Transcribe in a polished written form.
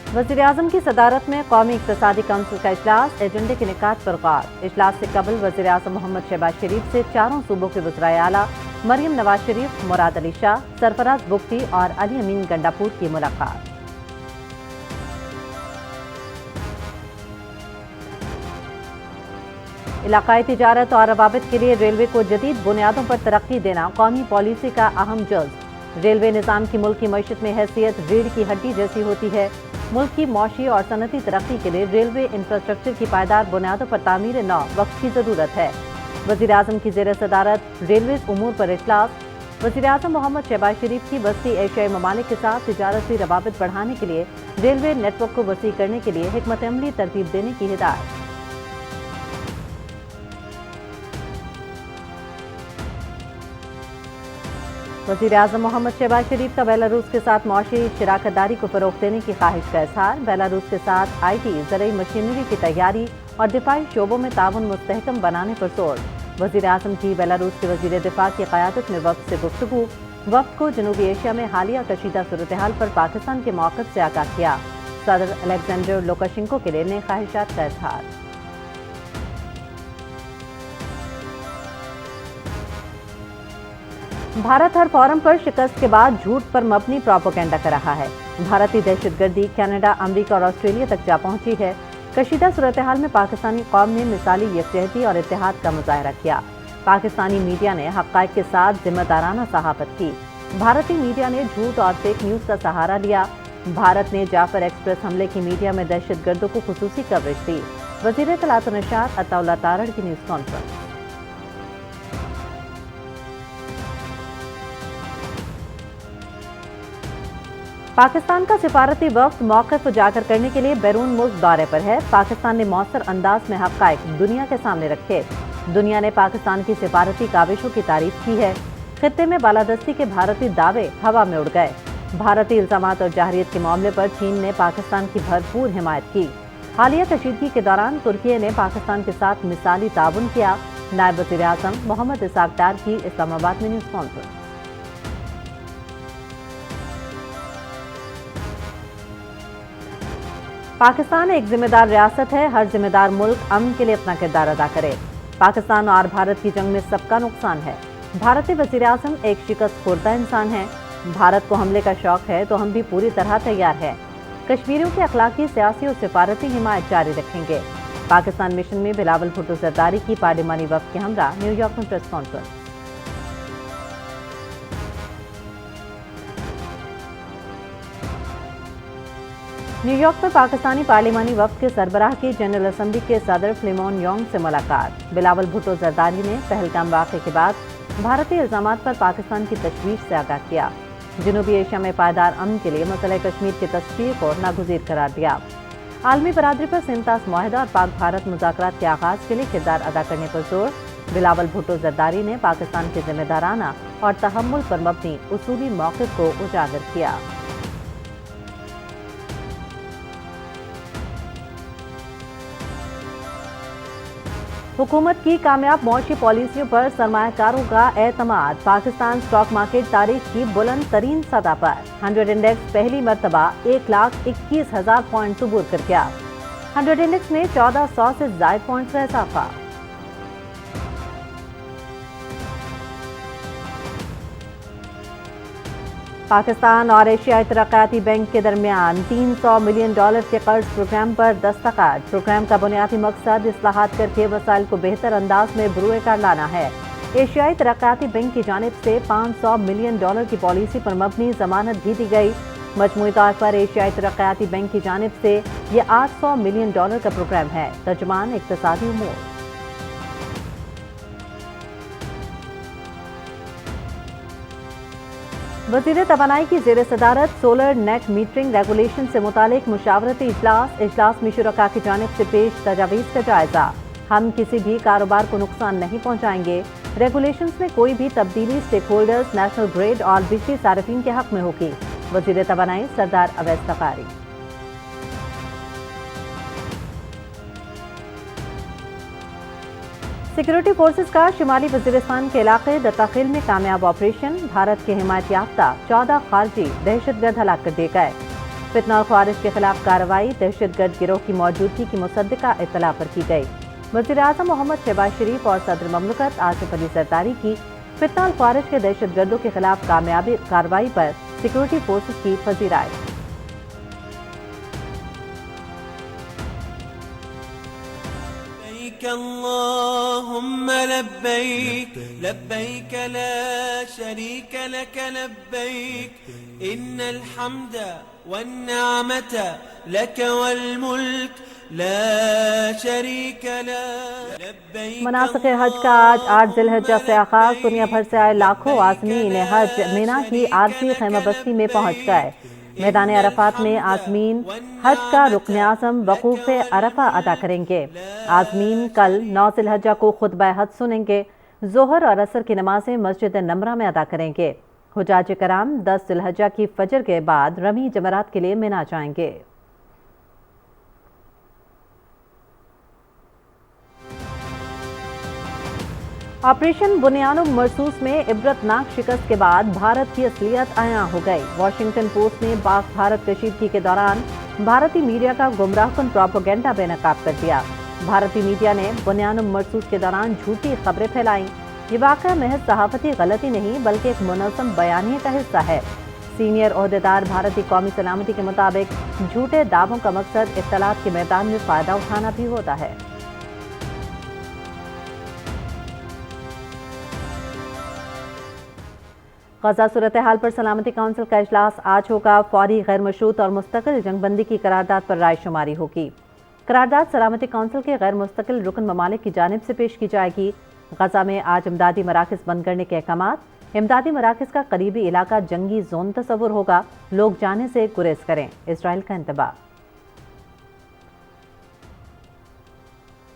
वज़ीर-ए-आज़म की सदारत में कौमी इक़्तिसादी काउंसिल का इजलास, एजेंडे के निकात पर गौर। इजलास से कबल वज़ीर-ए-आज़म मोहम्मद शहबाज शरीफ से चारों सूबों के वज़राए आला मरियम नवाज शरीफ, मुराद अली शाह, सरफराज बुगटी और अली अमीन गंडापुर की मुलाकात। इलाकाई तिजारत और रवाबित के लिए रेलवे को जदीद बुनियादों पर तरक्की देना कौमी पॉलिसी का अहम जज़्ब। रेलवे निज़ाम की मुल्क की मईशत में हैसियत रीढ़ की हड्डी जैसी होती है। मुल्क की मौशी और सनती तरक्की के लिए रेलवे इंफ्रास्ट्रक्चर की पायदार बुनियादों पर तामीर नौ वक्त की ज़रूरत है। वज़ीर-ए-आज़म की ज़ेर सदारत रेलवेज़ उमूर पर इजलास। वज़ीर-ए-आज़म मोहम्मद शहबाज शरीफ की वस्ती एशियाई ममालिक के साथ तिजारती रवाबित बढ़ाने के लिए रेलवे नेटवर्क को वसी करने के लिए हिकमत अमली तरतीब देने की हिदायत। वज़ीर-ए-आज़म मोहम्मद शहबाज शरीफ का बेलारूस के साथ मौशी शराकतदारी को फ़रोग़ देने की ख्वाहिश का इज़हार। बेलारूस के साथ IT, ज़रई मशीनरी की तैयारी और दिफाई शोबों में ताउन मुस्तहकम बनाने पर जोर। वज़ीर-ए-आज़म की बेलारूस के वज़ीर दिफा की क़यादत में वफ़द से गुफ्तगू। वफ़द को जनूबी एशिया में हालिया कशीदा सूरत-ए-हाल पर पाकिस्तान के मौक़िफ़ से आगाह किया। सदर अलेक्जेंडर लुकाशेंको के लिए नए ख्वाहिशात का इज़हार। भारत हर फोरम पर शिकस्त के बाद झूठ पर मबनी प्रोपेगेंडा कर रहा है। भारतीय दहशतगर्दी कनाडा, अमरीका और ऑस्ट्रेलिया तक जा पहुंची है। कशीदा सूरत-ए-हाल में पाकिस्तानी कौम ने मिसाली यकजहती और इत्तेहाद का मुजाहरा किया। पाकिस्तानी मीडिया ने हक़ाइक़ के साथ जिम्मेदाराना सहाफ़त की। भारतीय मीडिया ने झूठ और फेक न्यूज़ का सहारा लिया। भारत ने जाफर एक्सप्रेस हमले की मीडिया में दहशतगर्दों को खुसूसी कवरेज दी। वज़ीर इत्तलात और नशात अताउल्लाह तारड़ की न्यूज़ कॉन्फ्रेंस। पाकिस्तान का सिफारती वफ़द मौक़िफ़ उजागर करने के लिए बैरून मुल्क दौरे पर है। पाकिस्तान ने मौसर अंदाज में हक़ाइक़ दुनिया के सामने रखे। दुनिया ने पाकिस्तान की सिफारती काविशों की तारीफ की है। खित्ते में बालादस्ती के भारतीय दावे हवा में उड़ गए। भारतीय इल्ज़ामात और जाहरियत के मामले पर चीन ने पाकिस्तान की भरपूर हिमायत की। हालिया कशीदगी के दौरान तुर्की ने पाकिस्तान के साथ मिसाली ताउन किया। नायब वज़ीर-ए-आज़म मोहम्मद इसाक डार की इस्लामाबाद में न्यूज़ कॉन्फ्रेंस। पाकिस्तान एक जिम्मेदार रियासत है। हर जिम्मेदार मुल्क अमन के लिए अपना किरदार अदा करे। पाकिस्तान और भारत की जंग में सबका नुकसान है। भारतीय वज़ीर-ए-आज़म एक शिकस्त खुर्दा इंसान है। भारत को हमले का शौक है तो हम भी पूरी तरह तैयार हैं। कश्मीरियों की अखलाकी, सियासी और सिफारती हिमायत जारी रखेंगे। पाकिस्तान मिशन में बिलावल भुट्टो जरदारी की पार्लिमानी वफ़द के हमरा न्यूयॉर्क में प्रेस कॉन्फ्रेंस। न्यूयॉर्क में पाकिस्तानी पार्लिमानी वफ़द के सरबराह की जनरल असम्बली के सदर फिलिमोन योंग से मुलाकात। बिलावल भुट्टो जरदारी ने पहलगाम वाक़े के बाद भारतीय इल्ज़ामात पर पाकिस्तान की तशवीश से आगाह किया। जनूबी एशिया में पायदार अमन के लिए मसला कश्मीर की तस्वीर को नागुज़ीर करार दिया। आलमी बरादरी पर सिंतास मुआहदा और पाक भारत मुज़ाकरात के आगाज़ के लिए किरदार अदा करने पर जोर। बिलावल भुट्टो जरदारी ने पाकिस्तान के जिम्मेदाराना और तहम्मुल पर मबनी उसूली मौक़िफ़ को उजागर किया। हुकूमत की कामयाब मौशी पॉलिसियों पर सरमायाकारों का एतमाद। पाकिस्तान स्टॉक मार्केट तारीख की बुलंद तरीन सतह पर। 100 इंडेक्स पहली मरतबा 1,21,000 पॉइंट सुबूर कर गया। 100 इंडेक्स में 1400 से ज़ायद पॉइंट्स का इजाफा। पाकिस्तान और एशियाई तरक्याती बैंक के दरमियान $300 मिलियन के कर्ज प्रोग्राम पर दस्तखत। प्रोग्राम का बुनियादी मकसद इस्लाहात करके वसाइल को बेहतर अंदाज में बरूए कार लाना है। एशियाई तरक्याती बैंक की जानिब से $500 मिलियन की पॉलिसी पर मबनी जमानत भी दी गई। मजमूई तौर पर एशियाई तरक्याती बैंक की जानिब से यह $800 मिलियन का प्रोग्राम है। तर्जुमान इक्तिसादी उमूर। वज़ीर तवानाई की ज़ेर सदारत सोलर नेट मीटरिंग रेगुलेशन से मुतालिक मुशावरती इजलास में शुरका की जानिब से पेश तजावीज़ का जायजा। हम किसी भी कारोबार को नुकसान नहीं पहुँचाएंगे। रेगुलेशंस में कोई भी तब्दीली स्टेक होल्डर्स, नेशनल ग्रिड और बिजली सार्फिन के हक में होगी। वज़ीर तवानाई सरदार अवैस तकारी। सिक्योरिटी फोर्सेस का शिमाली वज़ीरिस्तान के इलाके दत्ताखिल में कामयाब ऑपरेशन। भारत के हिमायत याफ्ता 14 खारजी दहशतगर्द हलाक कर दिए गए। فتنہ اور خوارش کے خلاف کارروائی، دہشت گرد گروہ کی موجودگی کی مصدقہ اطلاع پر کی گئی۔ وزیر اعظم محمد شہباز شریف اور صدر مملکت آصف علی زرداری کی فتنہ اور خوارش کے دہشت گردوں کے خلاف کامیابی کارروائی پر سیکورٹی فورسز کی پذیرائی۔ اللهم لبيك لبيك لا شريك لك لبيك إن الحمد والنعمة لك والملك لا شريك له لبيك مناسک حج کا آج 8 ذی الحجہ سے آغاز، دنیا بھر سے آئے لاکھوں عازمین حج مینا کی عارضی خیمہ بستی میں پہنچ گئے۔ میدان عرفات میں عازمین حج کا رکن اعظم وقوف عرفہ ادا کریں گے۔ عازمین کل 9 ذی الحجہ کو خطبہ حج سنیں گے۔ ظہر اور عصر کی نمازیں مسجد نمرہ میں ادا کریں گے۔ حجاج کرام 10 ذی الحجہ کی فجر کے بعد رمی جمرات کے لیے مینا جائیں گے۔ آپریشن بنیان مرصوص میں عبرتناک شکست کے بعد بھارت کی اصلیت عیاں ہو گئی۔ واشنگٹن پوسٹ نے پاک بھارت کشیدگی کے دوران بھارتی میڈیا کا گمراہ کن پروپیگنڈا بے نقاب کر دیا۔ بھارتی میڈیا نے بنیان مرصوص کے دوران جھوٹی خبریں پھیلائیں۔ یہ واقعہ محض صحافتی غلطی نہیں بلکہ ایک منظم بیانیے کا حصہ ہے۔ سینئر عہدیدار بھارتی قومی سلامتی کے مطابق جھوٹے دعووں کا مقصد اطلاعات کے میدان میں فائدہ اٹھانا بھی ہوتا ہے۔ غزہ صورتحال پر سلامتی کونسل کا اجلاس آج ہوگا۔ فوری، غیر مشروط اور مستقل جنگ بندی کی قرارداد پر رائے شماری ہوگی۔ قرارداد سلامتی کونسل کے غیر مستقل رکن ممالک کی جانب سے پیش کی جائے گی۔ غزہ میں آج امدادی مراکز بند کرنے کے احکامات۔ امدادی مراکز کا قریبی علاقہ جنگی زون تصور ہوگا، لوگ جانے سے گریز کریں، اسرائیل کا انتباہ۔